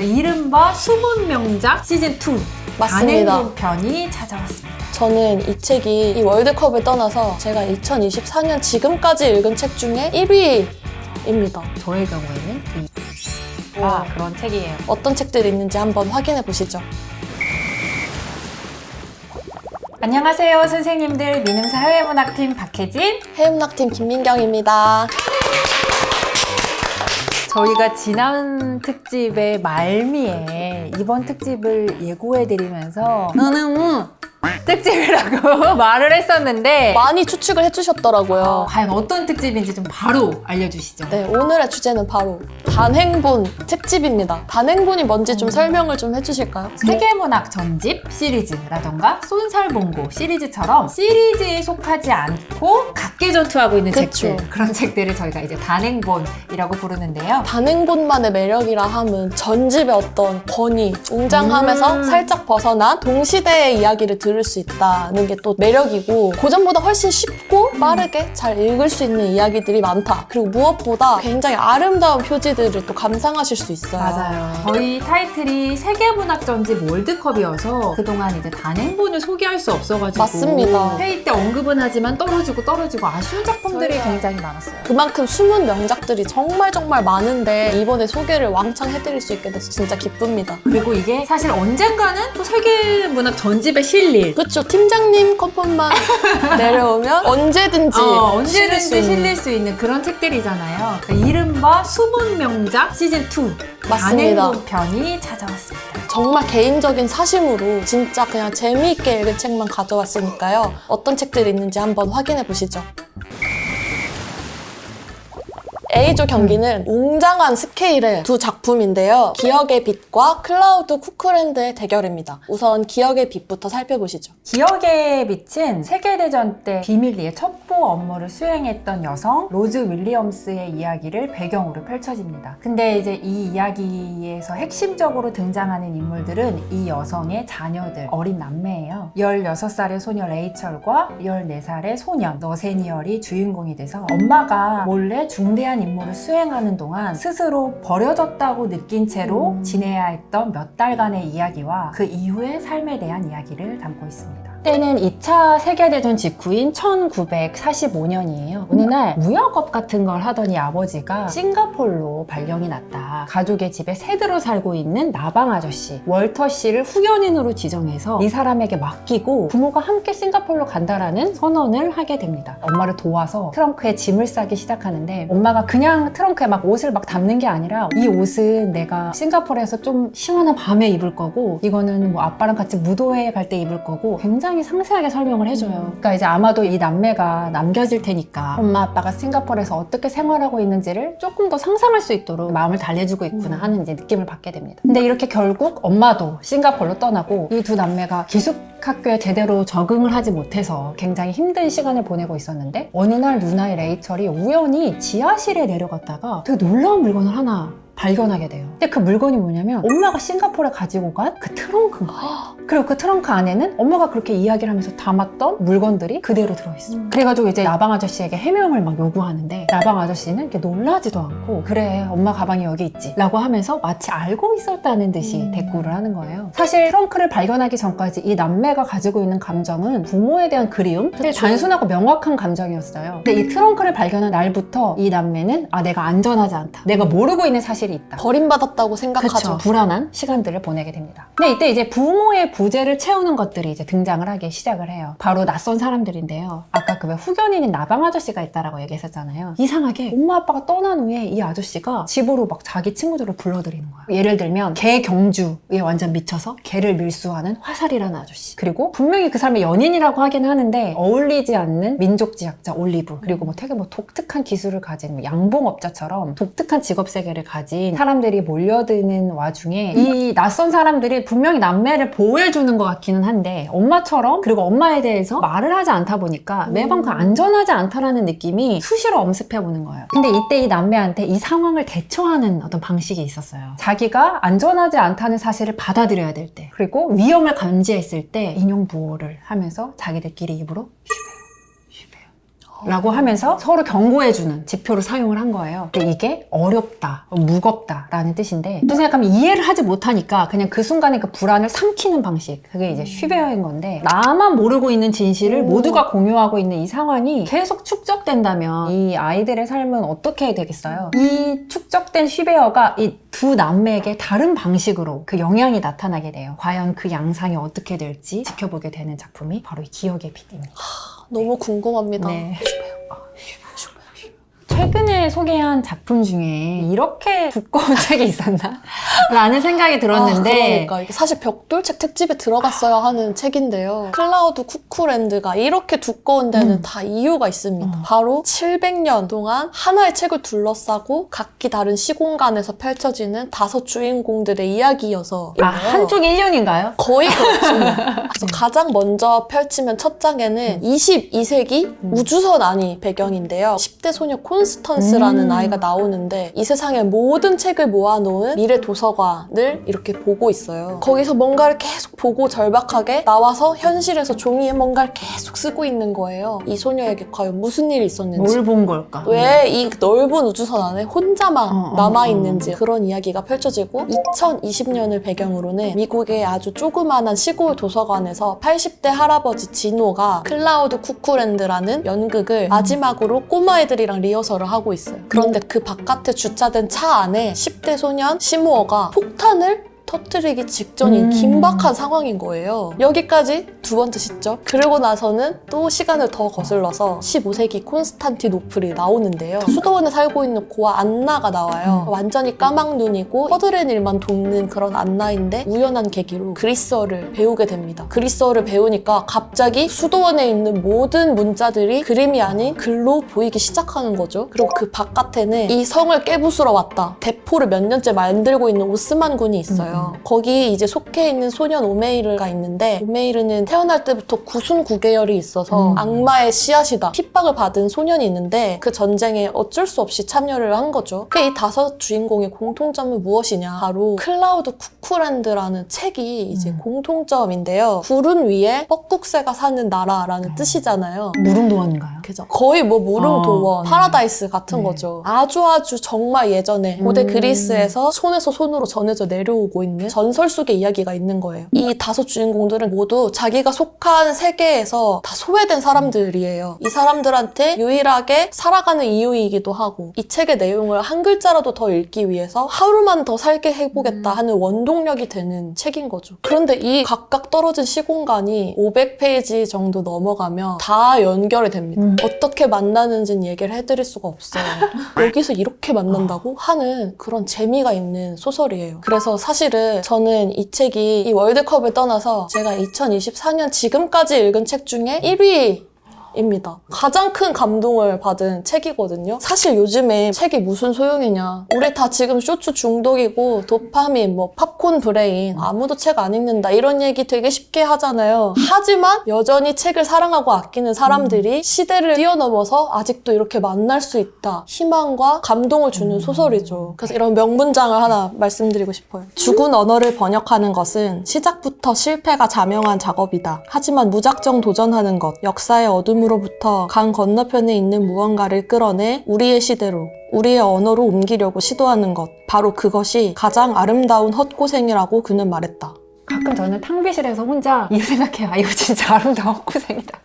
이른바 숨은 명작 시즌2 맞습니다. 단행본 편이 찾아왔습니다. 저는 이 책이 이 월드컵을 떠나서 제가 2024년 지금까지 읽은 책 중에 1위입니다. 저의 경우에는 그런 책이에요. 어떤 책들이 있는지 한번 확인해 보시죠. 안녕하세요 선생님들, 민음사 해외문학팀 박혜진. 해외문학팀 김민경입니다. 저희가 지난 특집의 말미에 이번 특집을 예고해드리면서 너는 특집이라고 말을 했었는데 많이 추측을 해주셨더라고요. 과연 어떤 특집인지 좀 바로 알려주시죠. 네, 오늘의 주제는 바로 단행본 특집입니다. 단행본이 뭔지 좀 설명을 좀 해주실까요? 세계문학 전집 시리즈라던가 쏜살봉고 시리즈처럼 시리즈에 속하지 않고 각계전투하고 있는 그쵸. 책들, 그런 책들을 저희가 이제 단행본이라고 부르는데요. 단행본만의 매력이라 함은 전집의 어떤 권위, 웅장함에서 살짝 벗어난 동시대의 이야기를 들을 수 있다는 게 또 매력이고, 고전보다 훨씬 쉽고 빠르게 잘 읽을 수 있는 이야기들이 많다. 그리고 무엇보다 굉장히 아름다운 표지들을 또 감상하실 수 있어요. 맞아요. 저희 타이틀이 세계문학 전집 월드컵이어서 그동안 이제 단행본을 소개할 수 없어가지고 맞습니다. 회의 때 언급은 하지만 떨어지고 아쉬운 작품들이 저희가 굉장히 많았어요. 그만큼 숨은 명작들이 정말 많은데 이번에 소개를 왕창 해드릴 수 있게 돼서 진짜 기쁩니다. 그리고 이게 사실 언젠가는 또 세계문학 전집에 실릴, 그쵸, 팀장님 컨펌만 내려오면 언제든지 실릴 수 있는 그런 책들이잖아요. 그러니까 이른바 숨은 명작 시즌2 맞습니다. 단행본 편이 찾아왔습니다. 정말 개인적인 사심으로 진짜 그냥 재미있게 읽은 책만 가져왔으니까요. 어떤 책들이 있는지 한번 확인해 보시죠. A조 경기는 웅장한 스케일의 두 작품인데요. 기억의 빛과 클라우드 쿠크랜드의 대결입니다. 우선 기억의 빛부터 살펴보시죠. 기억의 빛은 세계대전 때 비밀리에 첩보 업무를 수행했던 여성 로즈 윌리엄스의 이야기를 배경으로 펼쳐집니다. 근데 이제 이 이야기에서 핵심적으로 등장하는 인물들은 이 여성의 자녀들, 어린 남매예요. 16살의 소녀 레이첼과 14살의 소년 너세니얼이 주인공이 돼서 엄마가 몰래 중대한 임무를 수행하는 동안 스스로 버려졌다고 느낀 채로 지내야 했던 몇 달간의 이야기와 그 이후의 삶에 대한 이야기를 담고 있습니다. 때는 2차 세계대전 직후인 1945년이에요. 어느 날 무역업 같은 걸 하던 이 아버지가 싱가폴로 발령이 났다. 가족의 집에 새들어 살고 있는 나방 아저씨 월터 씨를 후견인으로 지정해서 이 사람에게 맡기고 부모가 함께 싱가폴로 간다라는 선언을 하게 됩니다. 엄마를 도와서 트렁크에 짐을 싸기 시작하는데, 엄마가 그냥 트렁크에 막 옷을 막 담는 게 아니라 이 옷은 내가 싱가포르에서 좀 시원한 밤에 입을 거고, 이거는 뭐 아빠랑 같이 무도회에 갈 때 입을 거고, 굉장히 상세하게 설명을 해줘요. 그러니까 이제 아마도 이 남매가 남겨질 테니까 엄마 아빠가 싱가포르에서 어떻게 생활하고 있는지를 조금 더 상상할 수 있도록 마음을 달래주고 있구나 하는 이제 느낌을 받게 됩니다. 근데 이렇게 결국 엄마도 싱가포르로 떠나고 이 두 남매가 기숙학교에 제대로 적응을 하지 못해서 굉장히 힘든 시간을 보내고 있었는데, 어느 날 누나의 레이첼이 우연히 지하실에 내려갔다가 되게 놀라운 물건을 하나 발견하게 돼요. 근데 그 물건이 뭐냐면 엄마가 싱가포르에 가지고 간 그 트렁크인 거예요. 그리고 그 트렁크 안에는 엄마가 그렇게 이야기를 하면서 담았던 물건들이 그대로 들어있어. 그래가지고 이제 나방 아저씨에게 해명을 막 요구하는데, 나방 아저씨는 이렇게 놀라지도 않고 그래 엄마 가방이 여기 있지 라고 하면서 마치 알고 있었다는 듯이 대꾸를 하는 거예요. 사실 트렁크를 발견하기 전까지 이 남매가 가지고 있는 감정은 부모에 대한 그리움, 사실 단순하고 명확한 감정이었어요. 근데 이 트렁크를 발견한 날부터 이 남매는 내가 안전하지 않다, 내가 모르고 있는 사실이 있다, 버림받았다고 생각하죠. 그쵸. 불안한 시간들을 보내게 됩니다. 근데 이때 이제 부모의 부재를 채우는 것들이 이제 등장을 하기 시작을 해요. 바로 낯선 사람들인데요. 아까 그 왜 후견인인 나방 아저씨가 있다라고 얘기했었잖아요. 이상하게 엄마 아빠가 떠난 후에 이 아저씨가 집으로 막 자기 친구들을 불러들이는 거예요. 예를 들면 개 경주에 완전 미쳐서 개를 밀수하는 화살이라는 아저씨, 그리고 분명히 그 사람의 연인이라고 하긴 하는데 어울리지 않는 민족지향자 올리브, 그리고 뭐 되게 뭐 독특한 기술을 가진 뭐 양봉업자처럼 독특한 직업세계를 가진 사람들이 몰려드는 와중에 이 낯선 사람들이 분명히 남매를 보호해주는 것 같기는 한데, 엄마처럼, 그리고 엄마에 대해서 말을 하지 않다 보니까 매번 그 안전하지 않다라는 느낌이 수시로 엄습해보는 거예요. 근데 이때 이 남매한테 이 상황을 대처하는 어떤 방식이 있었어요. 자기가 안전하지 않다는 사실을 받아들여야 될 때, 그리고 위험을 감지했을 때 인용부호를 하면서 자기들끼리 입으로 라고 하면서 서로 경고해주는 지표를 사용을 한 거예요. 근데 이게 어렵다, 무겁다라는 뜻인데 또 생각하면 이해를 하지 못하니까 그냥 그 순간에 그 불안을 삼키는 방식, 그게 이제 쉬베어인 건데 나만 모르고 있는 진실을 모두가 공유하고 있는 이 상황이 계속 축적된다면 이 아이들의 삶은 어떻게 되겠어요? 이 축적된 쉬베어가 이 두 남매에게 다른 방식으로 그 영향이 나타나게 돼요. 과연 그 양상이 어떻게 될지 지켜보게 되는 작품이 바로 이 기억의 비디입니다. 너무 궁금합니다. 네. 최근에 소개한 작품 중에 이렇게 두꺼운 책이 있었나? 라는 생각이 들었는데 그러니까 이게 사실 벽돌책 특집에 들어갔어야 하는 책인데요. 클라우드 쿠쿠랜드가 이렇게 두꺼운 데는 다 이유가 있습니다. 바로 700년 동안 하나의 책을 둘러싸고 각기 다른 시공간에서 펼쳐지는 5 주인공들의 이야기여서 한쪽 1년인가요? 거의 그렇습니다. 그래서 가장 먼저 펼치면 첫 장에는 22세기 우주선 안이 배경인데요. 10대 소녀 콘스턴스라는 아이가 나오는데 이 세상의 모든 책을 모아놓은 미래 도서관을 이렇게 보고 있어요. 거기서 뭔가를 계속 보고 절박하게 나와서 현실에서 종이에 뭔가를 계속 쓰고 있는 거예요. 이 소녀에게 과연 무슨 일이 있었는지, 뭘 본 걸까? 왜 이 넓은 우주선 안에 혼자만 남아있는지 그런 이야기가 펼쳐지고 2020년을 배경으로는 미국의 아주 조그만한 시골 도서관에서 80대 할아버지 진호가 클라우드 쿠쿠랜드라는 연극을 마지막으로 꼬마애들이랑 리허설을 하고 있어요. 그런데 그 바깥에 주차된 차 안에 10대 소년 시무어가 폭탄을 터뜨리기 직전인 긴박한 상황인 거예요. 여기까지 두 번째 시점. 그리고 나서는 또 시간을 더 거슬러서 15세기 콘스탄티노플이 나오는데요. 수도원에 살고 있는 고아 안나가 나와요. 완전히 까막눈이고 퍼들의 일만 돕는 그런 안나인데 우연한 계기로 그리스어를 배우게 됩니다. 그리스어를 배우니까 갑자기 수도원에 있는 모든 문자들이 그림이 아닌 글로 보이기 시작하는 거죠. 그리고 그 바깥에는 이 성을 깨부수러 왔다. 대포를 몇 년째 만들고 있는 오스만 군이 있어요. 거기 이제 속해 있는 소년 오메이르가 있는데 오메이르는 태어날 때부터 구순구계열이 있어서 악마의 씨앗이다. 핍박을 받은 소년이 있는데 그 전쟁에 어쩔 수 없이 참여를 한 거죠. 그 이 5 주인공의 공통점은 무엇이냐? 바로 클라우드 쿠쿠랜드라는 책이 이제 공통점인데요. 구름 위에 뻐꾹새가 사는 나라라는 뜻이잖아요. 무릉도원인가요? 그죠. 거의 뭐 무릉도원, 파라다이스 같은 거죠. 아주 정말 예전에 고대 그리스에서 손에서 손으로 전해져 내려오고 있는 전설 속의 이야기가 있는 거예요. 이 5 주인공들은 모두 자기가 속한 세계에서 다 소외된 사람들이에요. 이 사람들한테 유일하게 살아가는 이유이기도 하고 이 책의 내용을 한 글자라도 더 읽기 위해서 하루만 더 살게 해보겠다 하는 원동력이 되는 책인 거죠. 그런데 이 각각 떨어진 시공간이 500페이지 정도 넘어가면 다 연결이 됩니다. 어떻게 만나는지는 얘기를 해드릴 수가 없어요. 여기서 이렇게 만난다고 하는 그런 재미가 있는 소설이에요. 그래서 사실은 저는 이 책이 이 월드컵을 떠나서 제가 2024년 지금까지 읽은 책 중에 1위 입니다. 가장 큰 감동을 받은 책이거든요. 사실 요즘에 책이 무슨 소용이냐. 우리 다 지금 쇼츠 중독이고 도파민, 뭐 팝콘 브레인, 아무도 책 안 읽는다 이런 얘기 되게 쉽게 하잖아요. 하지만 여전히 책을 사랑하고 아끼는 사람들이 시대를 뛰어넘어서 아직도 이렇게 만날 수 있다. 희망과 감동을 주는 소설이죠. 그래서 이런 명문장을 하나 말씀드리고 싶어요. 죽은 언어를 번역하는 것은 시작부터 실패가 자명한 작업이다. 하지만 무작정 도전하는 것, 역사의 어둠 으로부터 강 건너편에 있는 무언가를 끌어내 우리의 시대로, 우리의 언어로 옮기려고 시도하는 것, 바로 그것이 가장 아름다운 헛고생이라고 그는 말했다. 가끔 저는 탕비실에서 혼자 이 생각해요. 아, 이거 진짜 아름다운 헛고생이다.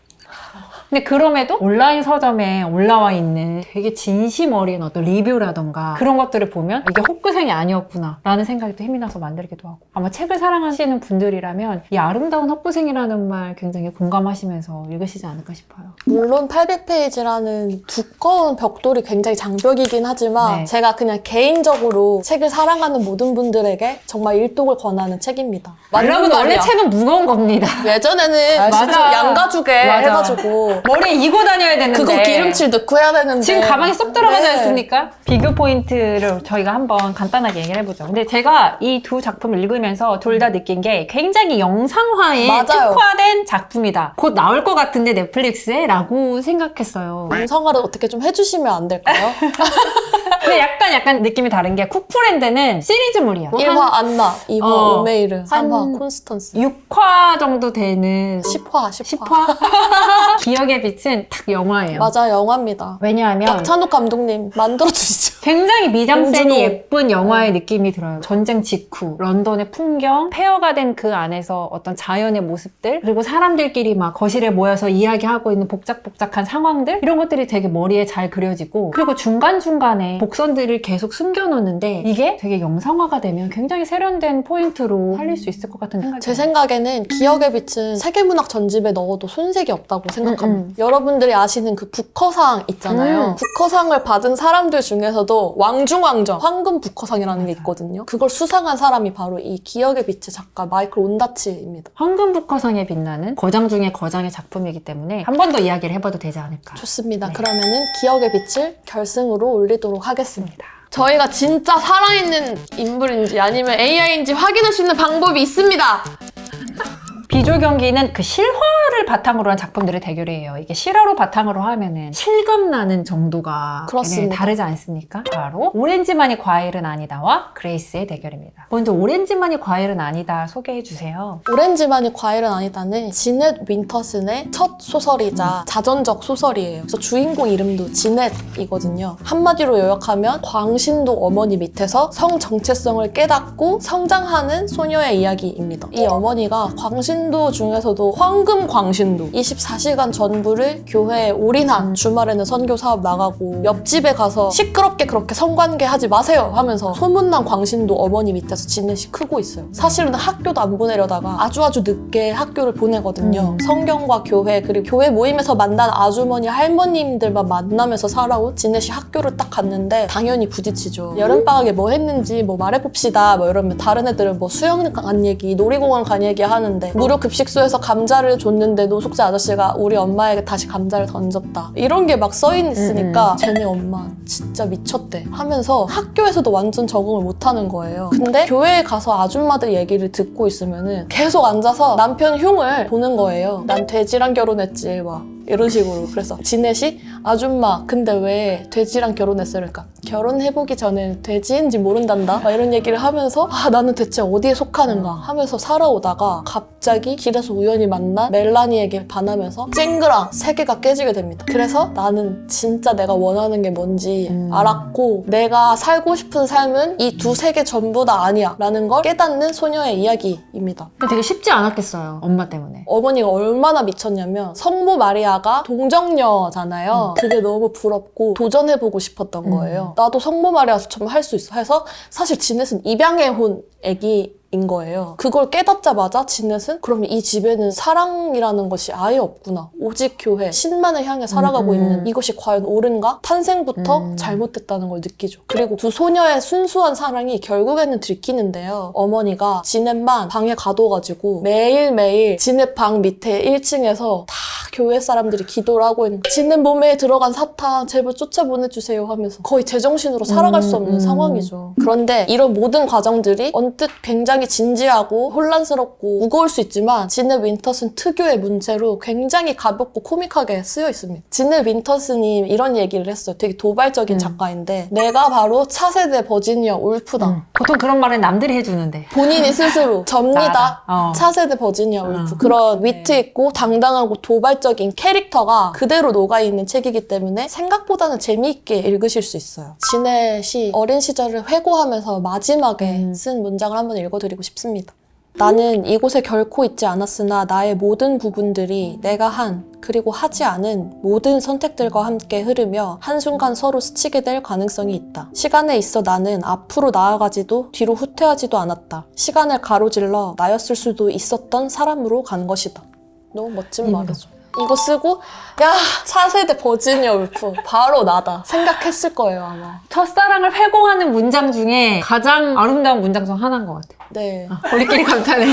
근데 그럼에도 온라인 서점에 올라와 있는 되게 진심 어린 어떤 리뷰라던가 그런 것들을 보면 이게 헛고생이 아니었구나 라는 생각이 또 힘이 나서 만들기도 하고, 아마 책을 사랑하시는 분들이라면 이 아름다운 헛고생이라는 말 굉장히 공감하시면서 읽으시지 않을까 싶어요. 물론 800페이지라는 두꺼운 벽돌이 굉장히 장벽이긴 하지만 제가 그냥 개인적으로 책을 사랑하는 모든 분들에게 정말 일독을 권하는 책입니다. 여러분 원래 책은 무거운 겁니다. 예전에는 맞아. 양가죽에 해가지고 머리에 이고 다녀야 되는데 그거 기름칠 넣고 해야 되는데 지금 가방에 쏙 들어가지 않습니까? 비교 포인트를 저희가 한번 간단하게 얘기를 해보죠. 근데 제가 이 두 작품을 읽으면서 둘 다 느낀 게 굉장히 영상화에 특화된 작품이다. 곧 나올 것 같은데 넷플릭스에 라고 생각했어요. 영상화를 어떻게 좀 해주시면 안 될까요? 근데 약간 느낌이 다른 게 쿠쿠랜드는 시리즈물이야. 1화 안나, 2화 오메이르, 3화 콘스턴스. 6화 정도 되는 10화. 10화? 기억의 기억의 빛은 딱 영화예요. 맞아, 영화입니다. 왜냐하면 박찬욱 감독님 만들어주시죠. 굉장히 미장센이 봉준호. 예쁜 영화의 느낌이 들어요. 전쟁 직후 런던의 풍경, 폐허가 된 그 안에서 어떤 자연의 모습들, 그리고 사람들끼리 막 거실에 모여서 이야기하고 있는 복작복작한 상황들, 이런 것들이 되게 머리에 잘 그려지고, 그리고 중간중간에 복선들을 계속 숨겨놓는데 이게 되게 영상화가 되면 굉장히 세련된 포인트로 살릴 수 있을 것 같은 생각이 제 들어요. 생각에는 기억의 빛은 세계문학 전집에 넣어도 손색이 없다고 생각합니다. 여러분들이 아시는 그 부커상 있잖아요. 부커상을 받은 사람들 중에서도 왕중왕전, 황금 부커상이라는 게 있거든요. 그걸 수상한 사람이 바로 이 기억의 빛의 작가 마이클 온다치입니다. 황금북커상에 빛나는 거장 중에 거장의 작품이기 때문에 한 번 더 이야기를 해봐도 되지 않을까. 좋습니다. 네. 그러면은 기억의 빛을 결승으로 올리도록 하겠습니다. 저희가 진짜 살아있는 인물인지 아니면 AI인지 확인할 수 있는 방법이 있습니다. 비조 경기는 그 실화를 바탕으로 한 작품들의 대결이에요. 이게 실화로 바탕으로 하면은 실감나는 정도가 그렇습니다. 굉장히 다르지 않습니까? 바로 오렌지만이 과일은 아니다와 그레이스의 대결입니다. 먼저 오렌지만이 과일은 아니다 소개해 주세요. 오렌지만이 과일은 아니다는 지넷 윈터슨의 첫 소설이자 자전적 소설이에요. 그래서 주인공 이름도 지넷이거든요. 한마디로 요약하면 광신도 어머니 밑에서 성 정체성을 깨닫고 성장하는 소녀의 이야기입니다. 이 어머니가 광신도 중에서도 황금 광신도 24시간 전부를 교회에 올인한, 주말에는 선교 사업 나가고 옆집에 가서 시끄럽게 그렇게 성관계 하지 마세요 하면서 소문난 광신도 어머니 밑에서 지넷이 크고 있어요. 사실은 학교도 안 보내려다가 아주 늦게 학교를 보내거든요. 성경과 교회, 그리고 교회 모임에서 만난 아주머니 할머님들만 만나면서 살아온 지넷이 학교를 딱 갔는데 당연히 부딪히죠. 여름방학에 뭐 했는지 뭐 말해봅시다 뭐 이러면 다른 애들은 뭐 수영 간 얘기, 놀이공원 간 얘기 하는데 무료 급식소에서 감자를 줬는데 노숙자 아저씨가 우리 엄마에게 다시 감자를 던졌다, 이런 게 막 써있으니까 쟤네 엄마 진짜 미쳤대 하면서 학교에서도 완전 적응을 못하는 거예요. 근데 교회에 가서 아줌마들 얘기를 듣고 있으면은 계속 앉아서 남편 흉을 보는 거예요. 난 돼지랑 결혼했지 막 이런 식으로. 그래서 지넷이 아줌마 근데 왜 돼지랑 결혼했어요? 그러니까 결혼해보기 전에 돼지인지 모른단다 막 이런 얘기를 하면서 나는 대체 어디에 속하는가 하면서 살아오다가 갑자기 길에서 우연히 만난 멜라니에게 반하면서 쨍그랑 세계가 깨지게 됩니다. 그래서 나는 진짜 내가 원하는 게 뭔지 알았고 내가 살고 싶은 삶은 이 두 세계 전부 다 아니야 라는 걸 깨닫는 소녀의 이야기입니다. 근데 되게 쉽지 않았겠어요. 엄마 때문에. 어머니가 얼마나 미쳤냐면 성모 마리아가 동정녀잖아요. 그게 너무 부럽고 도전해보고 싶었던 거예요. 나도 성모 마리아처럼 할 수 있어 해서 사실 지넷은 입양해 온 애기인 거예요. 그걸 깨닫자마자 지넷은 그러면 이 집에는 사랑이라는 것이 아예 없구나. 오직 교회, 신만을 향해 살아가고 있는 이것이 과연 옳은가? 탄생부터 잘못됐다는 걸 느끼죠. 그리고 두 소녀의 순수한 사랑이 결국에는 들키는데요. 어머니가 지넷만 방에 가둬가지고 매일매일 지넷 방 밑에 1층에서 다 교회 사람들이 기도를 하고 있는 거예요. 지넷 몸에 들어간 사탄 제발 쫓아보내주세요 하면서 거의 제정신으로 살아갈 수 없는 상황이죠. 그런데 이런 모든 과정들이 언뜻 굉장히 진지하고 혼란스럽고 무거울 수 있지만 지넷 윈터슨 특유의 문체로 굉장히 가볍고 코믹하게 쓰여 있습니다. 지넷 윈터슨이 이런 얘기를 했어요. 되게 도발적인 작가인데 내가 바로 차세대 버지니아 울프다. 보통 그런 말은 남들이 해주는데. 본인이 스스로 접니다. 나다. 차세대 버지니아 울프. 그런 위트 있고 당당하고 도발적인 캐릭터가 그대로 녹아있는 책이기 때문에 생각보다는 재미있게 읽으실 수 있어요. 지넷이 어린 시절을 회고하면서 마지막에 쓴 문장을 한번 읽어드리고 싶습니다. 나는 이곳에 결코 있지 않았으나 나의 모든 부분들이 내가 한 그리고 하지 않은 모든 선택들과 함께 흐르며 한순간 서로 스치게 될 가능성이 있다. 시간에 있어 나는 앞으로 나아가지도 뒤로 후퇴하지도 않았다. 시간을 가로질러 나였을 수도 있었던 사람으로 간 것이다. 너무 멋진 말이죠. 이거 쓰고 야 차세대 버지니아 울프 바로 나다 생각했을 거예요 아마. 첫사랑을 회고하는 문장 중에 가장 아름다운 문장 중 하나인 것 같아요. 네. 우리끼리 감탄해.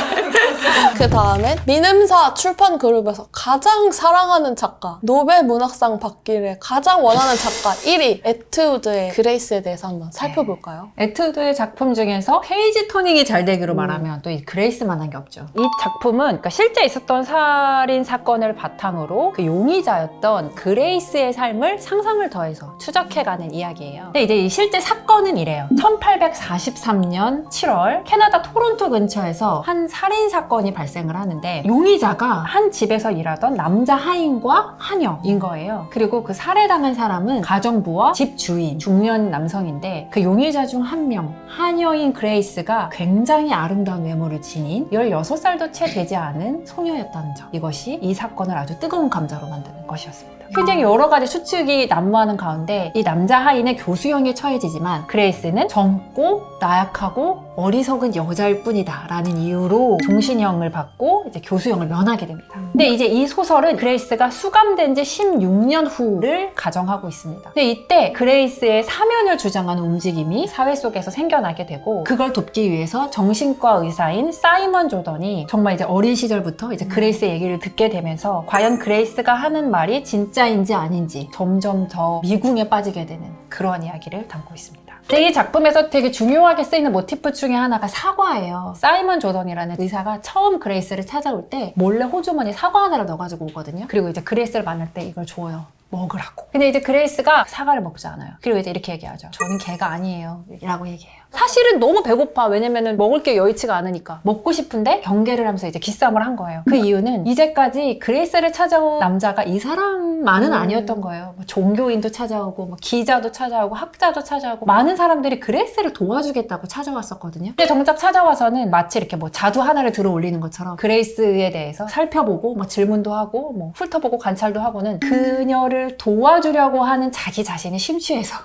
그 다음에 민음사 출판 그룹에서 가장 사랑하는 작가, 노벨 문학상 받기를 가장 원하는 작가 1위 에투드의 그레이스에 대해서 한번 살펴볼까요? 에투드의 작품 중에서 페이지 터닝이 잘 되기로 말하면 또 이 그레이스만한 게 없죠. 이 작품은 그러니까 실제 있었던 살인 사건을 바탕으로 그 용의자였던 그레이스의 삶을 상상을 더해서 추적해가는 이야기예요. 근데 이제 이 실제 사건은 이래요. 1843년 7월 캐나다 토론토 근처에서 한 살인 사건 사건이 발생을 하는데 용의자가 한 집에서 일하던 남자 하인과 하녀인 거예요. 그리고 그 살해당한 사람은 가정부와 집 주인, 중년 남성인데 그 용의자 중 한 명, 하녀인 그레이스가 굉장히 아름다운 외모를 지닌 16살도 채 되지 않은 소녀였다는 점. 이것이 이 사건을 아주 뜨거운 감자로 만드는 것이었습니다. 굉장히 여러 가지 추측이 난무하는 가운데 이 남자 하인은 교수형에 처해지지만 그레이스는 젊고 나약하고 어리석은 여자일 뿐이다 라는 이유로 종신형을 받고 이제 교수형을 면하게 됩니다. 근데 이제 이 소설은 그레이스가 수감된 지 16년 후를 가정하고 있습니다. 근데 이때 그레이스의 사면을 주장하는 움직임이 사회 속에서 생겨나게 되고 그걸 돕기 위해서 정신과 의사인 사이먼 조던이 정말 이제 어린 시절부터 이제 그레이스의 얘기를 듣게 되면서 과연 그레이스가 하는 말이 진짜인지 아닌지 점점 더 미궁에 빠지게 되는 그러한 이야기를 담고 있습니다. 이 작품에서 되게 중요하게 쓰이는 모티프 중에 하나가 사과예요. 사이먼 조던이라는 의사가 처음 그레이스를 찾아올 때 몰래 호주머니에 사과 하나를 넣어가지고 오거든요. 그리고 이제 그레이스를 만날 때 이걸 줘요. 먹으라고. 근데 이제 그레이스가 사과를 먹지 않아요. 그리고 이제 이렇게 얘기하죠. 저는 개가 아니에요. 라고 얘기해요. 사실은 너무 배고파. 왜냐면은 먹을 게 여의치가 않으니까. 먹고 싶은데 경계를 하면서 이제 기싸움을 한 거예요. 그 이유는 이제까지 그레이스를 찾아온 남자가 이 사람만은 아니었던 거예요. 뭐 종교인도 찾아오고, 뭐 기자도 찾아오고, 학자도 찾아오고, 많은 사람들이 그레이스를 도와주겠다고 찾아왔었거든요. 근데 정작 찾아와서는 마치 이렇게 뭐 자두 하나를 들어 올리는 것처럼 그레이스에 대해서 살펴보고, 뭐 질문도 하고, 뭐 훑어보고 관찰도 하고는 그녀를 도와주려고 하는 자기 자신이 심취해서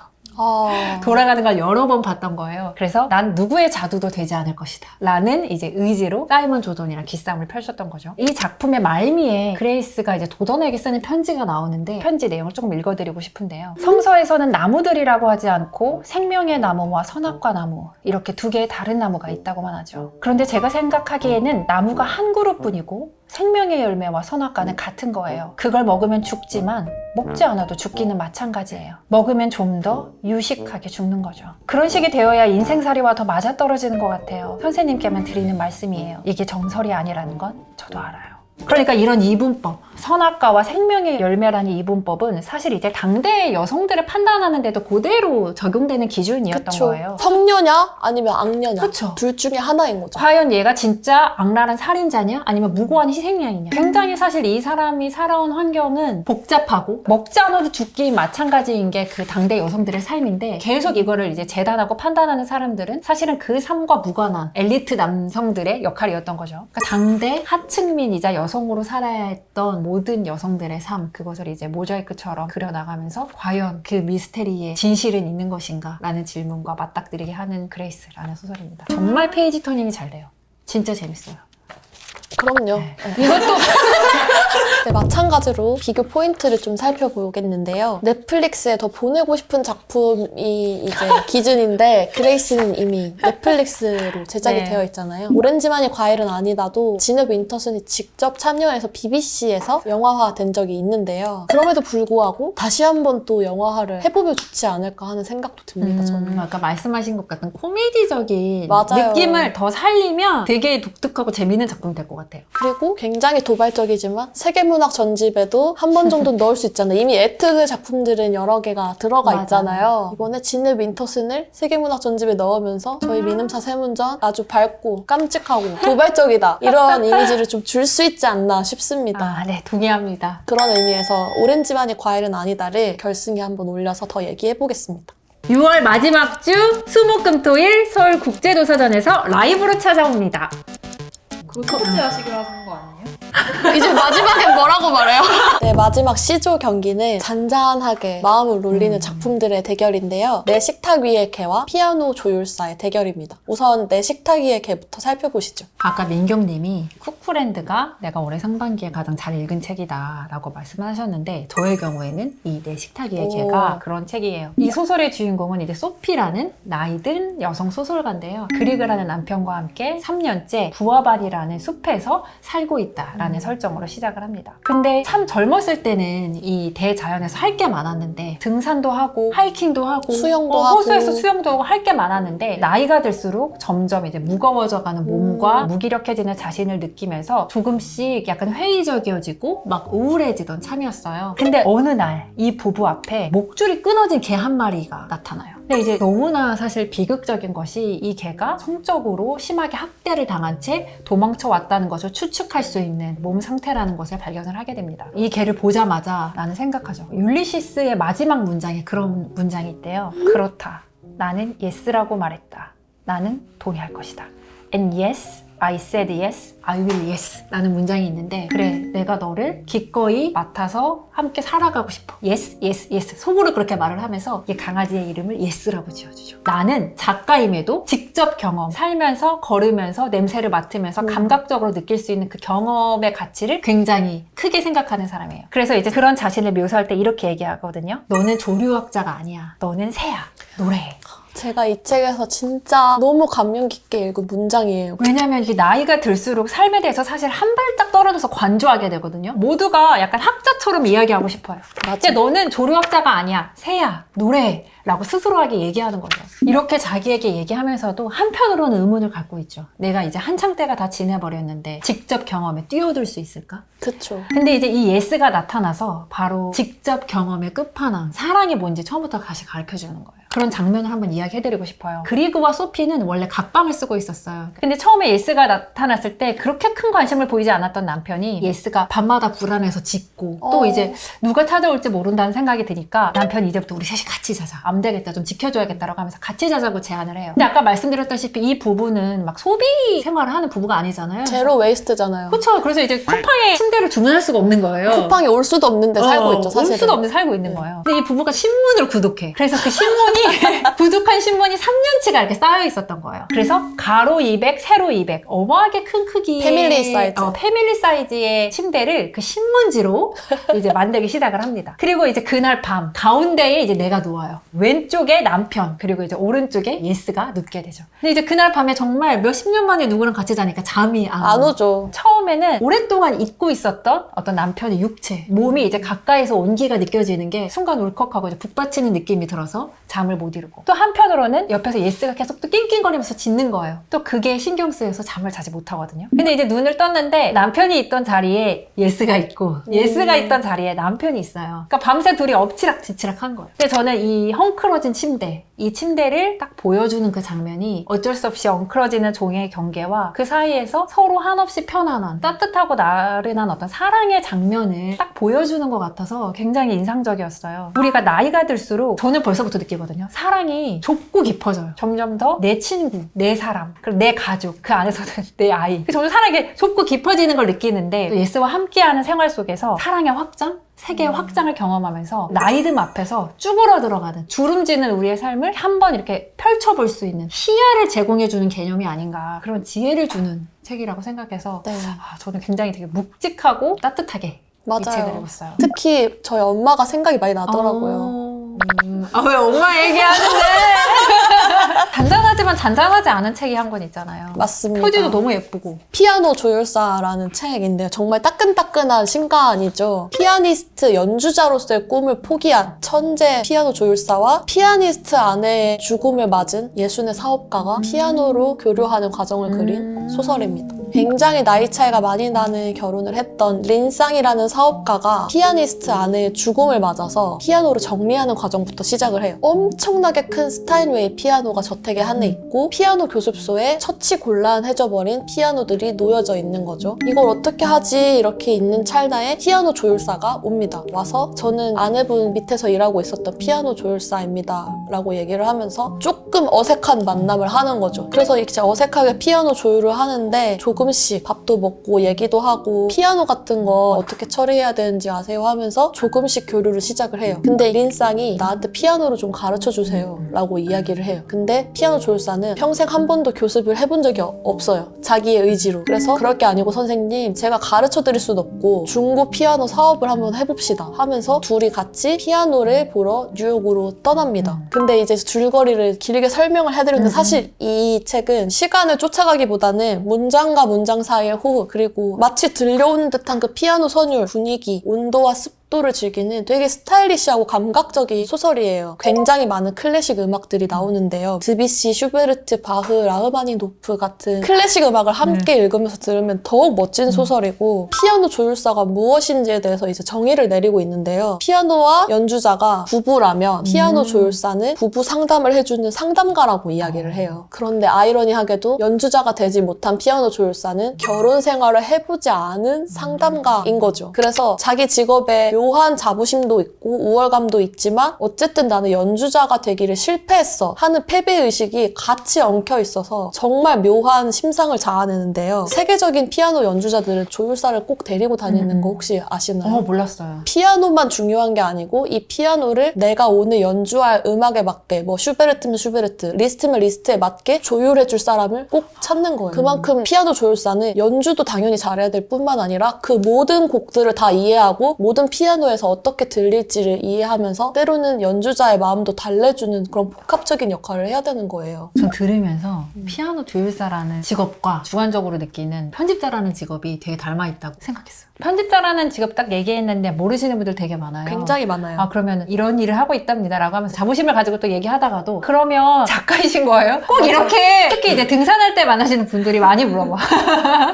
돌아가는 걸 여러 번 봤던 거예요. 그래서 난 누구의 자두도 되지 않을 것이다 라는 이제 의지로 사이먼 조던이랑 기싸움을 펼쳤던 거죠. 이 작품의 말미에 그레이스가 이제 도던에게 쓰는 편지가 나오는데 편지 내용을 조금 읽어드리고 싶은데요. 성서에서는 나무들이라고 하지 않고 생명의 나무와 선악과 나무 이렇게 두 개의 다른 나무가 있다고만 하죠. 그런데 제가 생각하기에는 나무가 한 그룹뿐이고 생명의 열매와 선악과는 같은 거예요. 그걸 먹으면 죽지만 먹지 않아도 죽기는 마찬가지예요. 먹으면 좀 더 유식하게 죽는 거죠. 그런 식이 되어야 인생살이와 더 맞아떨어지는 것 같아요. 선생님께만 드리는 말씀이에요. 이게 정설이 아니라는 건 저도 알아요. 그러니까 이런 이분법, 선악과와 생명의 열매라는 이분법은 사실 이제 당대의 여성들을 판단하는데도 그대로 적용되는 기준이었던 그쵸. 거예요. 성녀냐 아니면 악녀냐 그쵸. 둘 중에 하나인 거죠. 과연 얘가 진짜 악랄한 살인자냐 아니면 무고한 희생양이냐. 굉장히 사실 이 사람이 살아온 환경은 복잡하고 먹지 않아도 죽기 마찬가지인 게 그 당대 여성들의 삶인데 계속 이거를 이제 재단하고 판단하는 사람들은 사실은 그 삶과 무관한 엘리트 남성들의 역할이었던 거죠. 그러니까 당대 하층민이자 여성으로 살아야 했던 모든 여성들의 삶, 그것을 이제 모자이크처럼 그려나가면서 과연 그 미스테리의 진실은 있는 것인가? 라는 질문과 맞닥뜨리게 하는 그레이스라는 소설입니다. 정말 페이지 터닝이 잘 돼요. 진짜 재밌어요. 그럼요. 네. 이것도 네, 마찬가지로 비교 포인트를 좀 살펴보겠는데요. 넷플릭스에 더 보내고 싶은 작품이 이제 기준인데 그레이스는 이미 넷플릭스로 제작이 네. 되어 있잖아요. 오렌지만이 과일은 아니다도 지느 윈터슨이 직접 참여해서 BBC에서 영화화 된 적이 있는데요. 그럼에도 불구하고 다시 한번 또 영화화를 해보면 좋지 않을까 하는 생각도 듭니다. 저는. 아까 말씀하신 것 같은 코미디적인 맞아요. 느낌을 더 살리면 되게 독특하고 재밌는 작품이 될 것 같아요. 그리고 굉장히 도발적이지만 세계문학 전집에도 한 번 정도 넣을 수 있잖아요. 이미 에트그 작품들은 여러 개가 들어가 맞아. 있잖아요. 이번에 지느 윈터슨을 세계문학 전집에 넣으면서 저희 민음사 세문전 아주 밝고 깜찍하고 도발적이다 이런 이미지를 좀 줄 수 있지 않나 싶습니다. 네, 동의합니다. 그런 의미에서 오렌지만이 과일은 아니다를 결승에 한번 올려서 더 얘기해보겠습니다. 6월 마지막 주 수목금토일 서울국제도서전에서 라이브로 찾아옵니다. 그거 섭취하시기로 하신 거 아니에요? 이제 마지막엔 뭐라고 말해요? 네, 마지막 C조 경기는 잔잔하게 마음을 울리는 작품들의 대결인데요. 내 식탁 위의 개와 피아노 조율사의 대결입니다. 우선 내 식탁 위의 개부터 살펴보시죠. 아까 민경님이 쿠쿠랜드가 내가 올해 상반기에 가장 잘 읽은 책이다 라고 말씀하셨는데 저의 경우에는 이 내 식탁 위의 개가 그런 책이에요. 이 소설의 주인공은 이제 소피라는 나이 든 여성 소설가인데요. 그릭을 하는 남편과 함께 3년째 부하반이라는 숲에서 살고 있다라는 설정으로 시작을 합니다. 근데 참 젊었을 때는 이 대자연에서 할 게 많았는데 등산도 하고 하이킹도 하고 수영도 하고 호수에서 수영도 하고 할 게 많았는데 나이가 들수록 점점 이제 무거워져가는 몸과 무기력해지는 자신을 느끼면서 조금씩 약간 회의적이어지고 막 우울해지던 참이었어요. 근데 어느 날 이 부부 앞에 목줄이 끊어진 개 한 마리가 나타나요. 근데 이제 너무나 사실 비극적인 것이 이 개가 성적으로 심하게 학대를 당한 채 도망쳐 왔다는 것을 추측할 수 있는 몸 상태라는 것을 발견을 하게 됩니다. 이 개를 보자마자 나는 생각하죠. 율리시스의 마지막 문장에 그런 문장이 있대요. 그렇다. 나는 yes라고 말했다. 나는 동의할 것이다. And yes, I said yes, I will yes 라는 문장이 있는데 그래 내가 너를 기꺼이 맡아서 함께 살아가고 싶어. yes, yes, yes 속으로 그렇게 말을 하면서 이 강아지의 이름을 yes라고 지어주죠. 나는 작가임에도 직접 경험, 살면서 걸으면서 냄새를 맡으면서 감각적으로 느낄 수 있는 그 경험의 가치를 굉장히 크게 생각하는 사람이에요. 그래서 이제 그런 자신을 묘사할 때 이렇게 얘기하거든요. 너는 조류학자가 아니야. 너는 새야. 노래해. 제가 이 책에서 진짜 너무 감명 깊게 읽은 문장이에요. 왜냐면 이게 나이가 들수록 삶에 대해서 사실 한 발짝 떨어져서 관조하게 되거든요. 모두가 약간 학자처럼 이야기하고 싶어요. 이제 너는 조류학자가 아니야. 새야. 노래해. 라고 스스로에게 얘기하는 거죠. 이렇게 자기에게 얘기하면서도 한편으로는 의문을 갖고 있죠. 내가 이제 한창 때가 다 지내버렸는데 직접 경험에 뛰어들 수 있을까? 그쵸. 근데 이제 이 예스가 나타나서 바로 직접 경험의 끝판왕, 사랑이 뭔지 처음부터 다시 가르쳐주는 거예요. 그런 장면을 한번 이야기해드리고 싶어요. 그리그와 소피는 원래 각방을 쓰고 있었어요. 근데 처음에 예스가 나타났을 때 그렇게 큰 관심을 보이지 않았던 남편이 예스가 밤마다 불안해서 짖고 또 이제 누가 찾아올지 모른다는 생각이 드니까 남편이 이제부터 우리 셋이 같이 자자. 안 되겠다. 좀 지켜줘야겠다라고 하면서 같이 자자고 제안을 해요. 근데 아까 말씀드렸다시피 이 부부는 막 소비 생활을 하는 부부가 아니잖아요. 제로 웨이스트잖아요. 그렇죠. 그래서 이제 쿠팡에 침대를 주문할 수가 없는 거예요. 쿠팡이 올 수도 없는데 살고 있죠, 사실은. 올 수도 없는데 살고 있는 거예요. 근데 이 부부가 신문을 구독해. 그래서 그 신문이 구독한 신문이 3년치가 이렇게 쌓여 있었던 거예요. 그래서 가로 200, 세로 200 어마하게 큰 크기의 패밀리 사이즈. 패밀리 사이즈의 침대를 그 신문지로 이제 만들기 시작을 합니다. 그리고 이제 그날 밤 가운데에 이제 내가 누워요. 왼쪽에 남편 그리고 이제 오른쪽에 예스가 눕게 되죠. 근데 이제 그날 밤에 정말 몇십 년 만에 누구랑 같이 자니까 잠이 안 오죠. 처음에는 오랫동안 잊고 있었던 어떤 남편의 육체, 몸이 이제 가까이서 온기가 느껴지는 게 순간 울컥하고 이제 북받치는 느낌이 들어서 잠을 못 이루고 또 한편으로는 옆에서 예스가 계속 또 낑낑거리면서 짖는 거예요. 또 그게 신경 쓰여서 잠을 자지 못하거든요. 근데 이제 눈을 떴는데 남편이 있던 자리에 예스가 있고 예스가 있던 자리에 남편이 있어요. 그러니까 밤새 둘이 엎치락뒤치락 한 거예요. 근데 저는 이 헝클어진 침대, 이 침대를 딱 보여주는 그 장면이 어쩔 수 없이 엉클어지는 종의 경계와 그 사이에서 서로 한없이 편안한 따뜻하고 나른한 어떤 사랑의 장면을 딱 보여주는 것 같아서 굉장히 인상적이었어요. 우리가 나이가 들수록 저는 벌써부터 느끼거든요. 사랑이 좁고 깊어져요. 점점 더 내 친구, 내 사람, 그리고 내 가족, 그 안에서는 내 아이. 점점 사랑이 좁고 깊어지는 걸 느끼는데 또 예스와 함께하는 생활 속에서 사랑의 확장? 세계의 확장을 경험하면서 나이듦 앞에서 쭈그러 들어가는 주름지는 우리의 삶을 한번 이렇게 펼쳐볼 수 있는 시야를 제공해주는 개념이 아닌가 그런 지혜를 주는 책이라고 생각해서 네. 저는 굉장히 되게 묵직하고 따뜻하게 이 책을 맞아요. 읽었어요. 특히 저희 엄마가 생각이 많이 나더라고요. 왜 엄마 얘기하는데? 잔잔하지만 잔잔하지 않은 책이 한 권 있잖아요. 맞습니다. 표지도 너무 예쁘고. 피아노 조율사라는 책인데요. 정말 따끈따끈한 신간이죠. 피아니스트 연주자로서의 꿈을 포기한 천재 피아노 조율사와 피아니스트 아내의 죽음을 맞은 예순의 사업가가 피아노로 교류하는 과정을 그린 소설입니다. 굉장히 나이 차이가 많이 나는 결혼을 했던 린쌍이라는 사업가가 피아니스트 아내의 죽음을 맞아서 피아노를 정리하는 과정부터 시작을 해요. 엄청나게 큰 스타인웨이 피아노가 저택에 하나 있고 피아노 교습소에 처치곤란해져버린 피아노들이 놓여져 있는 거죠. 이걸 어떻게 하지? 이렇게 있는 찰나에 피아노 조율사가 옵니다. 와서 저는 아내분 밑에서 일하고 있었던 피아노 조율사입니다 라고 얘기를 하면서 조금 어색한 만남을 하는 거죠. 그래서 이렇게 어색하게 피아노 조율을 하는데 조금씩 밥도 먹고 얘기도 하고 피아노 같은 거 어떻게 처리해야 되는지 아세요? 하면서 조금씩 교류를 시작을 해요. 근데 린쌍이 나한테 피아노를 좀 가르쳐주세요 라고 이야기를 해요. 근데 피아노 조율사는 평생 한 번도 교습을 해본 적이 없어요. 자기의 의지로. 그래서 그럴 게 아니고 선생님 제가 가르쳐드릴 순 없고 중고 피아노 사업을 한번 해봅시다 하면서 둘이 같이 피아노를 보러 뉴욕으로 떠납니다. 근데 이제 줄거리를 길게 설명을 해드리는데 사실 이 책은 시간을 쫓아가기보다는 문장과 문장 사이의 호흡 그리고 마치 들려오는 듯한 그 피아노 선율, 분위기, 온도와 습도 속도를 즐기는 되게 스타일리시하고 감각적인 소설이에요. 굉장히 많은 클래식 음악들이 나오는데요. 드비시, 슈베르트, 바흐, 라흐마니노프 같은 클래식 음악을 함께 읽으면서 들으면 더욱 멋진 소설이고 피아노 조율사가 무엇인지에 대해서 이제 정의를 내리고 있는데요. 피아노와 연주자가 부부라면 피아노 조율사는 부부 상담을 해주는 상담가라고 이야기를 해요. 그런데 아이러니하게도 연주자가 되지 못한 피아노 조율사는 결혼 생활을 해보지 않은 상담가인 거죠. 그래서 자기 직업에 묘한 자부심도 있고 우월감도 있지만 어쨌든 나는 연주자가 되기를 실패했어 하는 패배의식이 같이 엉켜 있어서 정말 묘한 심상을 자아내는데요. 세계적인 피아노 연주자들은 조율사를 꼭 데리고 다니는 거 혹시 아시나요? 몰랐어요. 피아노만 중요한 게 아니고 이 피아노를 내가 오늘 연주할 음악에 맞게 뭐 슈베르트면 슈베르트, 리스트면 리스트에 맞게 조율해줄 사람을 꼭 찾는 거예요. 그만큼 피아노 조율사는 연주도 당연히 잘해야 될 뿐만 아니라 그 모든 곡들을 다 이해하고 모든 피아노에서 어떻게 들릴지를 이해하면서 때로는 연주자의 마음도 달래주는 그런 복합적인 역할을 해야 되는 거예요. 전 들으면서 피아노 조율사라는 직업과 주관적으로 느끼는 편집자라는 직업이 되게 닮아있다고 생각했어요. 편집자라는 직업 딱 얘기했는데 모르시는 분들 되게 많아요. 굉장히 많아요. 아, 그러면 이런 일을 하고 있답니다 라고 하면서 자부심을 가지고 또 얘기하다가도 그러면 작가이신 거예요? 꼭 이렇게 특히 이제 등산할 때 만나시는 분들이 많이 물어봐.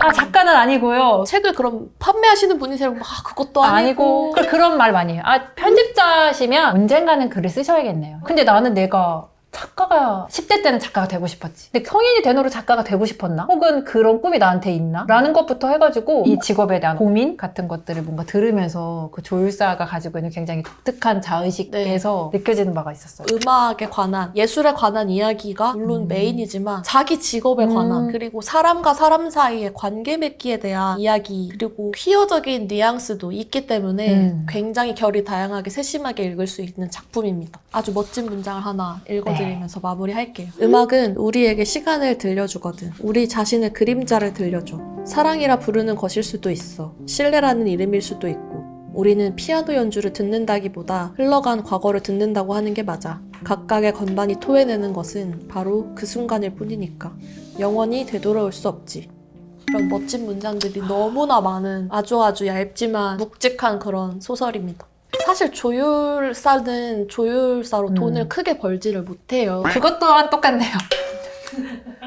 아, 작가는 아니고요. 책을 그럼 판매하시는 분이세요? 아, 그것도 아니고. 그런 말 많이 해요. 아, 편집자시면 언젠가는 글을 쓰셔야겠네요. 근데 나는 내가 작가가 10대 때는 작가가 되고 싶었지. 근데 성인이 된 후로 작가가 되고 싶었나? 혹은 그런 꿈이 나한테 있나? 라는 것부터 해가지고 이 직업에 대한 고민 같은 것들을 뭔가 들으면서 그 조율사가 가지고 있는 굉장히 독특한 자의식에서 느껴지는 바가 있었어요. 음악에 관한, 예술에 관한 이야기가 물론 메인이지만 자기 직업에 관한 그리고 사람과 사람 사이의 관계 맺기에 대한 이야기 그리고 퀴어적인 뉘앙스도 있기 때문에 굉장히 결이 다양하게 세심하게 읽을 수 있는 작품입니다. 아주 멋진 문장을 하나 읽어드리면서 마무리할게요. 음악은 우리에게 시간을 들려주거든. 우리 자신의 그림자를 들려줘. 사랑이라 부르는 것일 수도 있어. 신뢰라는 이름일 수도 있고. 우리는 피아노 연주를 듣는다기보다 흘러간 과거를 듣는다고 하는 게 맞아. 각각의 건반이 토해내는 것은 바로 그 순간일 뿐이니까. 영원히 되돌아올 수 없지. 이런 멋진 문장들이 너무나 많은 아주 얇지만 묵직한 그런 소설입니다. 사실 조율사는 조율사로 돈을 크게 벌지를 못해요. 그것 또한 똑같네요.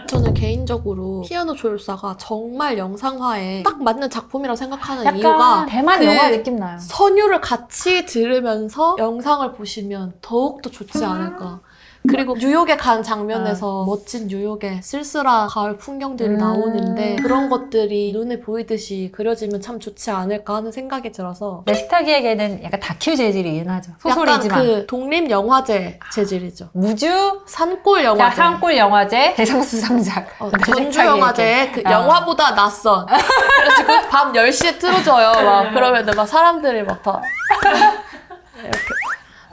저는 개인적으로 피아노 조율사가 정말 영상화에 딱 맞는 작품이라고 생각하는 약간 이유가 대만 그 영화 느낌 나요. 선율을 같이 들으면서 영상을 보시면 더욱더 좋지 않을까. 그리고 뉴욕에 간 장면에서 멋진 뉴욕의 쓸쓸한 가을 풍경들이 나오는데 그런 것들이 눈에 보이듯이 그려지면 참 좋지 않을까 하는 생각이 들어서 내 식탁이에게는 약간 다큐 재질이 있나죠. 약간 소설이지만. 그 독립영화제 재질이죠. 무주 산골 영화제. 산골 영화제 대상 수상작. 전주 영화제 그 영화보다 낯선. 그래가지고 밤 10시에 틀어줘요. 막 그러면 막 사람들이 막 다 이렇게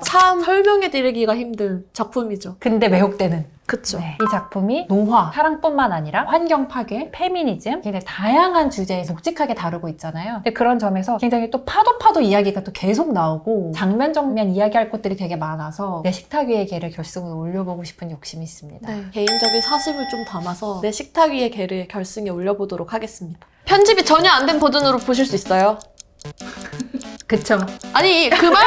참 설명해드리기가 힘든 작품이죠. 근데 매혹되는. 그쵸. 네. 이 작품이 노화, 사랑뿐만 아니라 환경 파괴, 페미니즘 굉장히 다양한 주제에 묵직하게 다루고 있잖아요. 근데 그런 점에서 굉장히 또 파도 이야기가 또 계속 나오고 장면 이야기할 것들이 되게 많아서 내 식탁 위의 개를 결승으로 올려보고 싶은 욕심이 있습니다. 네. 개인적인 사심을 좀 담아서 내 식탁 위의 개를 결승에 올려보도록 하겠습니다. 편집이 전혀 안 된 버전으로 보실 수 있어요. 그쵸. 아니 그만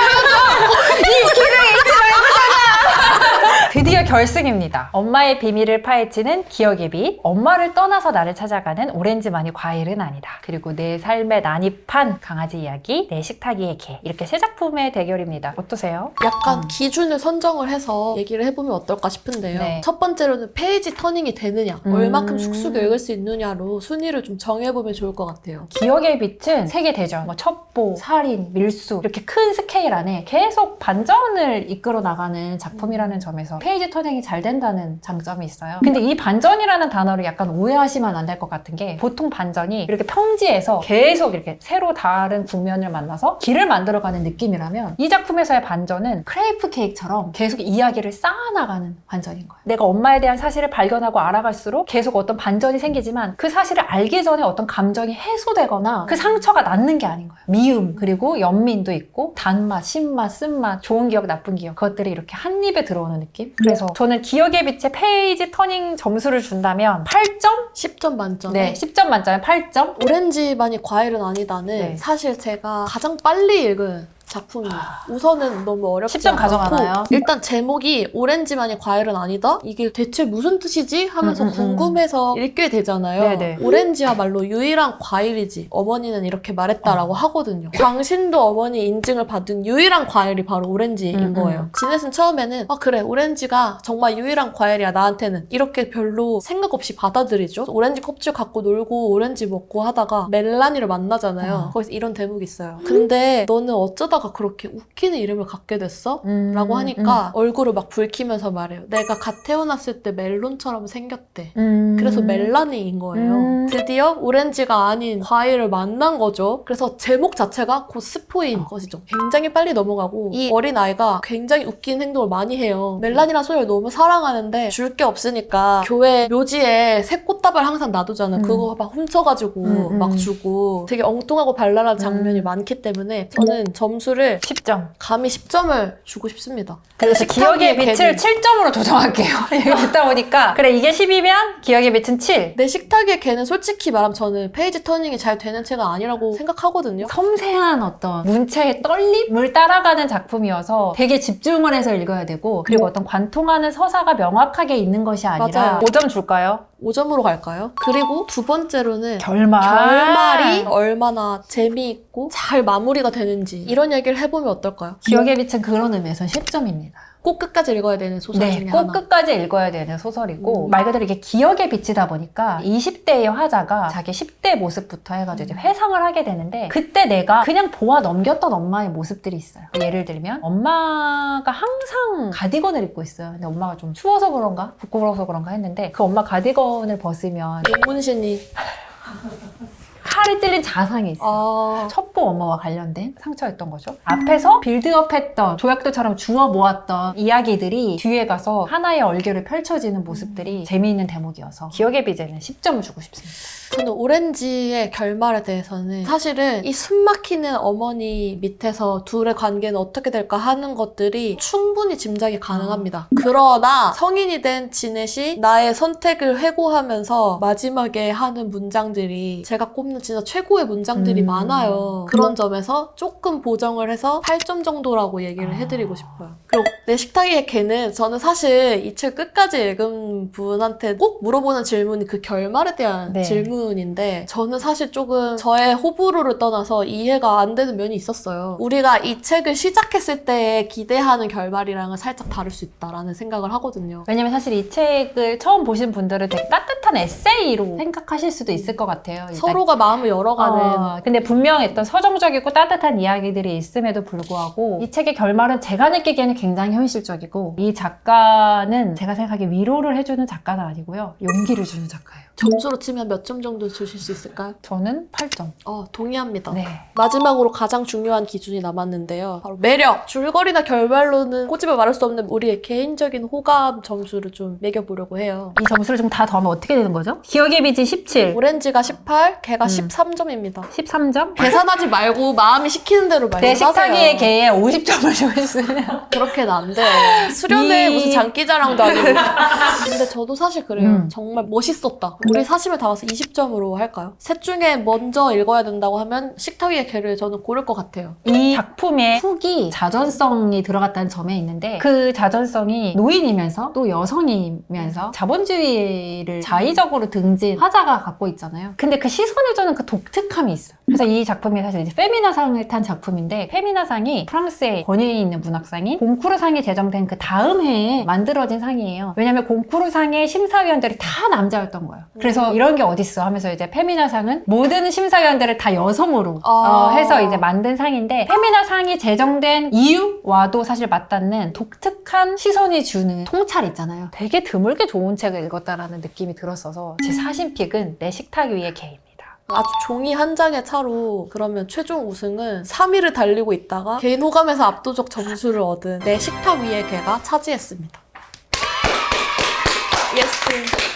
드디어 결승입니다. 엄마의 비밀을 파헤치는 기억의 빛. 엄마를 떠나서 나를 찾아가는 오렌지만이 과일은 아니다. 그리고 내 삶에 난입한 강아지 이야기, 내 식탁 위의 개. 이렇게 세 작품의 대결입니다. 어떠세요? 약간 기준을 선정을 해서 얘기를 해보면 어떨까 싶은데요. 네. 첫 번째로는 페이지 터닝이 되느냐, 얼마큼 쑥쑥 읽을 수 있느냐로 순위를 좀 정해보면 좋을 것 같아요. 기억의 빛은 세계대전, 첩보, 살인, 밀수 이렇게 큰 스케일 안에 계속 반전을 이끌어 나가는 작품이라는 점에서 페이지 터닝이 잘 된다는 장점이 있어요. 근데 이 반전이라는 단어를 약간 오해하시면 안 될 것 같은 게 보통 반전이 이렇게 평지에서 계속 이렇게 새로 다른 국면을 만나서 길을 만들어가는 느낌이라면 이 작품에서의 반전은 크레이프 케이크처럼 계속 이야기를 쌓아나가는 반전인 거예요. 내가 엄마에 대한 사실을 발견하고 알아갈수록 계속 어떤 반전이 생기지만 그 사실을 알기 전에 어떤 감정이 해소되거나 그 상처가 낫는 게 아닌 거예요. 미움, 그리고 연민도 있고 단맛, 신맛, 쓴맛, 좋은 기억, 나쁜 기억 그것들이 이렇게 한 입에 들어오는 느낌? 그래서 저는 기억의 빛에 페이지 터닝 점수를 준다면 8점? 10점 만점에 네, 10점 만점에 8점? 오렌지만이 과일은 아니다는 네. 사실 제가 가장 빨리 읽은 작품입니다. 우선은 너무 어렵지 10점 가져가나요? 않고 일단 제목이 오렌지만이 과일은 아니다? 이게 대체 무슨 뜻이지? 하면서 궁금해서 읽게 되잖아요. 네네. 오렌지야말로 유일한 과일이지. 어머니는 이렇게 말했다라고 하거든요. 당신도 어머니 인증을 받은 유일한 과일이 바로 오렌지인 거예요. 지넷은 처음에는 그래 오렌지가 정말 유일한 과일이야 나한테는 이렇게 별로 생각 없이 받아들이죠. 오렌지 껍질 갖고 놀고 오렌지 먹고 하다가 멜라니를 만나잖아요. 거기서 이런 대목이 있어요. 근데 너는 어쩌다가 그렇게 웃기는 이름을 갖게 됐어? 라고 하니까 얼굴을 막 붉히면서 말해요. 내가 갓 태어났을 때 멜론처럼 생겼대. 그래서 멜라니인 거예요. 드디어 오렌지가 아닌 과일을 만난 거죠. 그래서 제목 자체가 곧 스포인 것이죠. 굉장히 빨리 넘어가고 이 어린아이가 굉장히 웃긴 행동을 많이 해요. 멜란이라는 소리를 너무 사랑하는데 줄 게 없으니까 교회 묘지에 새 꽃다발 항상 놔두잖아. 그거 막 훔쳐가지고 막 주고 되게 엉뚱하고 발랄한 장면이 많기 때문에 저는 점수를 10점. 감히 10점을 주고 싶습니다. 그래서 기억의 식탁 위에 빛을 개는. 7점으로 조정할게요. 얘기 듣다 보니까 그래 이게 10이면 기억의 빛은 7. 내 식탁의 개는 솔직히 말하면 저는 페이지 터닝이 잘 되는 책은 아니라고 생각하거든요. 섬세한 어떤 문체의 떨림을 따라가는 작품이어서 되게 집중을 해서 읽어야 되고 그리고 어떤 관통하는 서사가 명확하게 있는 것이 아니라 맞아요. 5점 줄까요? 5점으로 갈까요? 그리고 두 번째로는 결말. 결말이 얼마나 재미있고 잘 마무리가 되는지 이런 얘기를 해보면 어떨까요? 기억의 빛은 그런 의미에서 10점입니다. 꼭 끝까지 읽어야 되는 소설 네, 중에 꼭 하나. 끝까지 읽어야 되는 소설이고 말 그대로 이게 기억의 빛이다 보니까 20대의 화자가 자기 10대 모습부터 해가지고 이제 회상을 하게 되는데 그때 내가 그냥 보아 넘겼던 엄마의 모습들이 있어요. 예를 들면 엄마가 항상 가디건을 입고 있어요. 근데 엄마가 좀 추워서 그런가 부끄러워서 그런가 했는데 그 엄마 가디건을 벗으면 문신이 칼이 찔린 자상이 있어요. 아... 첩보 엄마와 관련된 상처였던 거죠. 앞에서 빌드업했던 조약돌처럼 주워 모았던 이야기들이 뒤에 가서 하나의 얼개로 펼쳐지는 모습들이 재미있는 대목이어서 기억의 빛에는 10점을 주고 싶습니다. 저는 오렌지의 결말에 대해서는 사실은 이 숨막히는 어머니 밑에서 둘의 관계는 어떻게 될까 하는 것들이 충분히 짐작이 가능합니다. 그러나 성인이 된 지넷이 나의 선택을 회고하면서 마지막에 하는 문장들이 제가 꼽는 진짜 최고의 문장들이 많아요. 그런 점에서 조금 보정을 해서 8점 정도라고 얘기를 해드리고 싶어요. 그리고 내 식탁 위의 개는 저는 사실 이 책 끝까지 읽은 분한테 꼭 물어보는 질문이 그 결말에 대한 네. 질문인데 저는 사실 조금 저의 호불호를 떠나서 이해가 안 되는 면이 있었어요. 우리가 이 책을 시작했을 때 기대하는 결말이랑은 살짝 다를 수 있다라는 생각을 하거든요. 왜냐면 사실 이 책을 처음 보신 분들은 되게 따뜻한 에세이로 생각하실 수도 있을 것 같아요. 일단. 서로가 마음을 열어가는 근데 분명 어떤 서정적이고 따뜻한 이야기들이 있음에도 불구하고 이 책의 결말은 제가 느끼기에는 굉장히 현실적이고 이 작가는 제가 생각하기에 위로를 해주는 작가는 아니고요. 용기를 주는 작가예요. 점수로 치면 몇 점 정도 주실 수 있을까요? 저는 8점. 동의합니다. 네. 마지막으로 가장 중요한 기준이 남았는데요. 바로 매력! 줄거리나 결말로는 꼬집어 말할 수 없는 우리의 개인적인 호감 점수를 좀 매겨보려고 해요. 이 점수를 좀 다 더하면 어떻게 되는 거죠? 기억의 빛이 17, 오렌지가 18, 걔가 13점입니다. 13점? 계산하지 말고 마음이 시키는 대로 내 식탁 말씀하세요. 위의 개에 50점을 주고 있으면 그렇게는 안 돼. 수련회 무슨 장기자랑도 아니고. 근데 저도 사실 그래요. 정말 멋있었다. 우리 사심을 담아서 20점으로 할까요? 셋 중에 먼저 읽어야 된다고 하면 식탁 위의 개를 저는 고를 것 같아요. 이 작품의 훅이 자전성이 들어갔다는 점에 있는데 그 자전성이 노인이면서 또 여성이면서 자본주의를 자의적으로 등진 화자가 갖고 있잖아요. 근데 그 시선을 주는 그 독특함이 있어요. 그래서 이 작품이 사실 이제 페미나상을 탄 작품인데 페미나상이 프랑스의 권위 있는 문학상인 콩쿠르상이 제정된 그 다음 해에 만들어진 상이에요. 왜냐면 콩쿠르상의 심사위원들이 다 남자였던 거예요. 그래서 이런 게 어딨어 하면서 이제 페미나상은 모든 심사위원들을 다 여성으로 해서 이제 만든 상인데 페미나상이 제정된 이유와도 사실 맞닿는 독특한 시선이 주는 통찰 있잖아요. 되게 드물게 좋은 책을 읽었다라는 느낌이 들었어서 제 사심픽은 내 식탁 위의 개입니다. 아주 종이 한 장의 차로 그러면 최종 우승은 3위를 달리고 있다가 개인 호감에서 압도적 점수를 얻은 내 식탁 위의 개가 차지했습니다. 예스.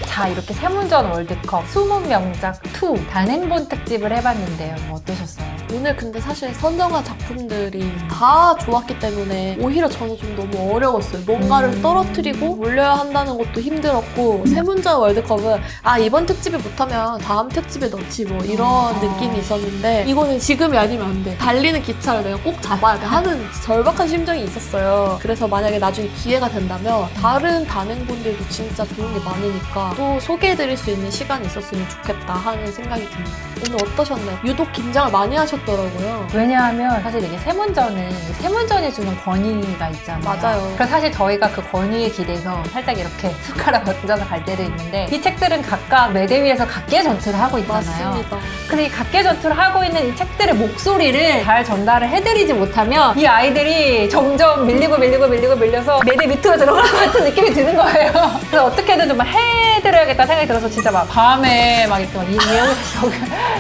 자, 이렇게 세문전 월드컵 20명작 2 단행본 특집을 해봤는데요. 뭐 어떠셨어요? 오늘 근데 사실 선정한 작품들이 다 좋았기 때문에 오히려 저는 좀 너무 어려웠어요. 뭔가를 떨어뜨리고 올려야 한다는 것도 힘들었고 세 문자 월드컵은 이번 특집에 못하면 다음 특집에 넣지 뭐 이런 느낌이 있었는데 이거는 지금이 아니면 안 돼. 달리는 기차를 내가 꼭 잡아야 돼 하는 절박한 심정이 있었어요. 그래서 만약에 나중에 기회가 된다면 다른 단행본들도 진짜 좋은 게 많으니까 또 소개해드릴 수 있는 시간이 있었으면 좋겠다 하는 생각이 듭니다. 오늘 어떠셨나요? 유독 긴장을 많이 하셨더라고요. 왜냐하면 사실 이게 세문전은 세문전이 주는 권위가 있잖아요. 맞아요. 그래서 사실 저희가 그 권위에 기대서 살짝 이렇게 숟가락 얹어서 갈 때도 있는데 이 책들은 각각 매대 위에서 각계 전투를 하고 있잖아요. 맞습니다. 근데 이 각계 전투를 하고 있는 이 책들의 목소리를 잘 전달을 해드리지 못하면 이 아이들이 점점 밀려서 매대 밑으로 들어갈 것 같은 느낌이 드는 거예요. 그래서 어떻게든 좀 해드려야겠다 생각이 들어서 진짜 막 밤에 막 이렇게 막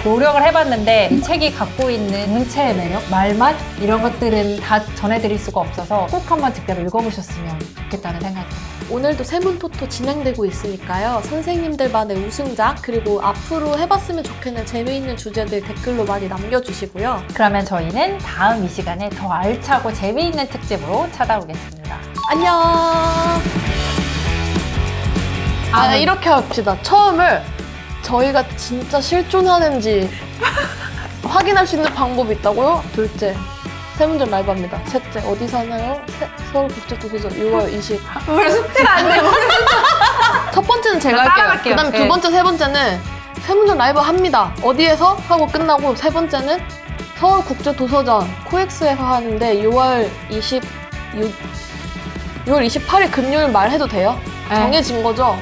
노력을 해봤는데 이 책이 갖고 있는 문체의 매력, 말맛 이런 것들은 다 전해드릴 수가 없어서 꼭 한번 직접 읽어보셨으면 좋겠다는 생각이 들어요. 오늘도 세문토토 진행되고 있으니까요. 선생님들만의 우승작 그리고 앞으로 해봤으면 좋겠는 재미있는 주제들 댓글로 많이 남겨주시고요. 그러면 저희는 다음 이 시간에 더 알차고 재미있는 특집으로 찾아오겠습니다. 안녕. 이렇게 합시다. 처음을 저희가 진짜 실존하는지 확인할 수 있는 방법이 있다고요? 둘째, 세문전 라이브 합니다. 셋째, 어디서 하나요? 서울국제도서전 6월 20. 우리 숙제가 안 돼. 첫 번째는 제가 할게요. 따라갈게요. 그 다음에 네. 두 번째, 세 번째는 세문전 라이브 합니다. 어디에서? 하고 끝나고 세 번째는 서울국제도서전 코엑스에서 하는데 6월 28일 금요일 말 해도 돼요? 네. 정해진 거죠?